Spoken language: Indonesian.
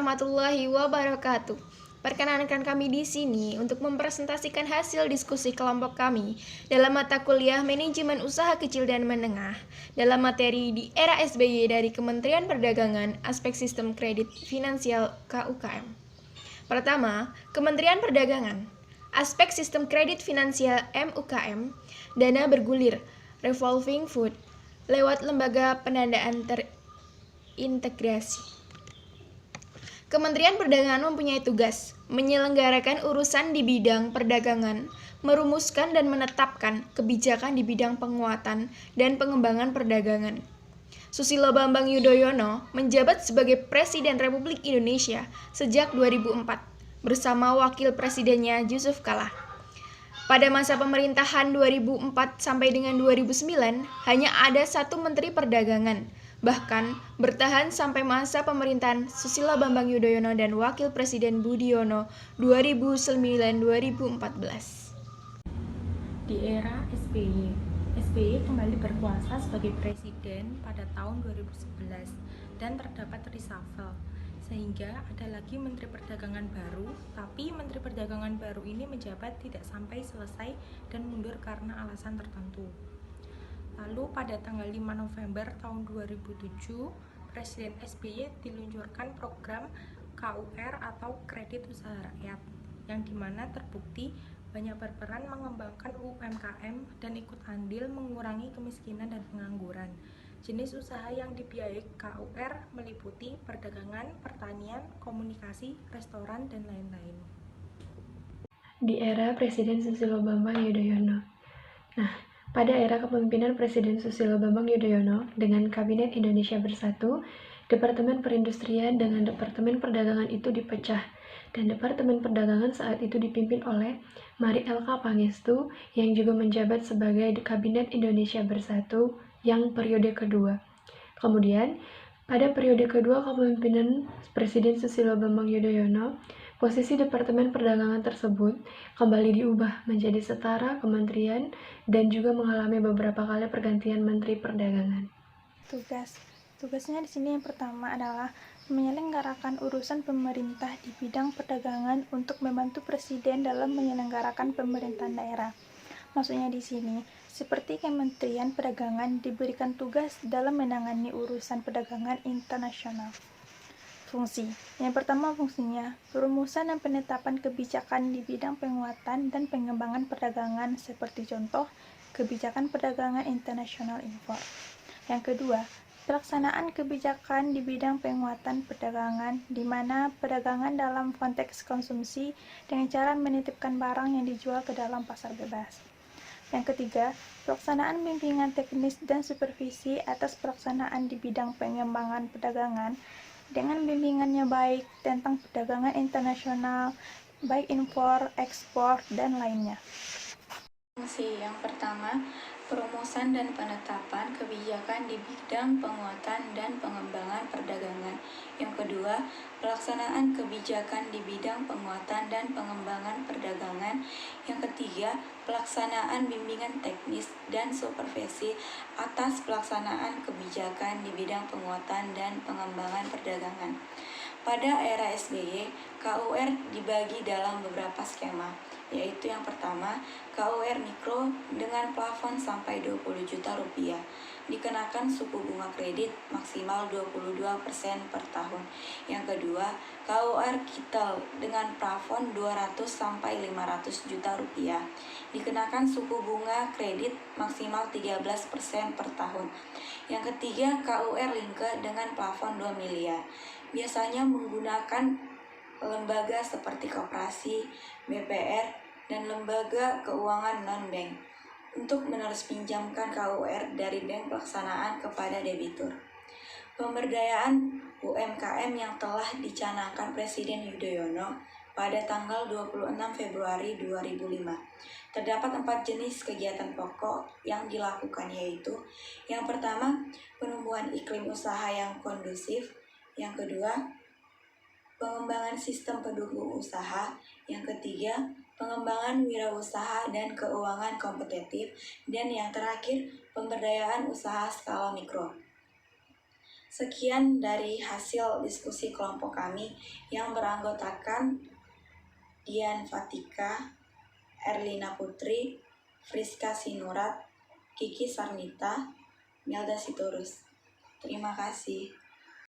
warahmatullahi wabarakatuh. Perkenalkan kami di sini untuk mempresentasikan hasil diskusi kelompok kami dalam mata kuliah Manajemen Usaha Kecil dan Menengah dalam materi di era SBY dari Kementerian Perdagangan Aspek Sistem Kredit Finansial KUKM. Pertama, Kementerian Perdagangan Aspek Sistem Kredit Finansial MUKM, dana bergulir, revolving fund, lewat lembaga pendanaan terintegrasi. Kementerian Perdagangan mempunyai tugas menyelenggarakan urusan di bidang perdagangan, merumuskan dan menetapkan kebijakan di bidang penguatan dan pengembangan perdagangan. Susilo Bambang Yudhoyono menjabat sebagai Presiden Republik Indonesia sejak 2004 bersama Wakil Presidennya Yusuf Kala. Pada masa pemerintahan 2004 sampai dengan 2009, hanya ada satu Menteri Perdagangan, bahkan bertahan sampai masa pemerintahan Susilo Bambang Yudhoyono dan Wakil Presiden Budiono 2009-2014. Di era SBY kembali berkuasa sebagai presiden pada tahun 2011 dan terdapat reshuffle, sehingga ada lagi Menteri Perdagangan baru, tapi Menteri Perdagangan baru ini menjabat tidak sampai selesai dan mundur karena alasan tertentu. Lalu pada tanggal 5 November tahun 2007, Presiden SBY diluncurkan program KUR atau Kredit Usaha Rakyat, yang dimana terbukti banyak berperan mengembangkan UMKM dan ikut andil mengurangi kemiskinan dan pengangguran. Jenis usaha yang dibiayai KUR meliputi perdagangan, pertanian, komunikasi, restoran, dan lain-lain. Di era Presiden Susilo Bambang Yudhoyono. Pada era kepemimpinan Presiden Susilo Bambang Yudhoyono dengan Kabinet Indonesia Bersatu, Departemen Perindustrian dengan Departemen Perdagangan itu dipecah, dan Departemen Perdagangan saat itu dipimpin oleh Mari Elka Pangestu yang juga menjabat sebagai Kabinet Indonesia Bersatu yang periode kedua. Kemudian, pada periode kedua kepemimpinan Presiden Susilo Bambang Yudhoyono, posisi Departemen Perdagangan tersebut kembali diubah menjadi setara kementerian dan juga mengalami beberapa kali pergantian Menteri Perdagangan. Tugasnya di sini yang pertama adalah menyelenggarakan urusan pemerintah di bidang perdagangan untuk membantu Presiden dalam menyelenggarakan pemerintahan daerah. Maksudnya di sini, seperti Kementerian Perdagangan diberikan tugas dalam menangani urusan perdagangan internasional. Fungsi. Yang pertama fungsinya, perumusan dan penetapan kebijakan di bidang penguatan dan pengembangan perdagangan seperti contoh, kebijakan perdagangan internasional impor. Yang kedua, pelaksanaan kebijakan di bidang penguatan perdagangan, di mana perdagangan dalam konteks konsumsi dengan cara menitipkan barang yang dijual ke dalam pasar bebas. Yang ketiga, pelaksanaan bimbingan teknis dan supervisi atas pelaksanaan di bidang pengembangan perdagangan dengan bimbingannya baik tentang perdagangan internasional, baik impor, ekspor, dan lainnya. Fungsi yang pertama, perumusan dan penetapan kebijakan di bidang penguatan dan pengembangan perdagangan. Yang kedua, pelaksanaan kebijakan di bidang penguatan dan pengembangan perdagangan. Yang ketiga, pelaksanaan bimbingan teknis dan supervisi atas pelaksanaan kebijakan di bidang penguatan dan pengembangan perdagangan. Pada era SBY, KUR dibagi dalam beberapa skema, yaitu yang pertama, KUR Mikro dengan plafon sampai 20 juta rupiah, dikenakan suku bunga kredit maksimal 22% per tahun. Yang kedua, KUR Kitel dengan plafon 200 sampai 500 juta rupiah, dikenakan suku bunga kredit maksimal 13% per tahun. Yang ketiga, KUR Linke dengan plafon 2 miliar, biasanya menggunakan lembaga seperti koperasi, BPR, dan lembaga keuangan non-bank untuk menerus pinjamkan KUR dari bank pelaksanaan kepada debitur. Pemberdayaan UMKM yang telah dicanangkan Presiden Yudhoyono pada tanggal 26 Februari 2005. Terdapat 4 jenis kegiatan pokok yang dilakukan, yaitu yang pertama, penumbuhan iklim usaha yang kondusif. Yang kedua, pengembangan sistem pendukung usaha. Yang ketiga, pengembangan wirausaha dan keuangan kompetitif. Dan yang terakhir, pemberdayaan usaha skala mikro. Sekian dari hasil diskusi kelompok kami yang beranggotakan Dian Fatika, Erlina Putri, Friska Sinurat, Kiki Sarnita, Melda Sitorus. Terima kasih.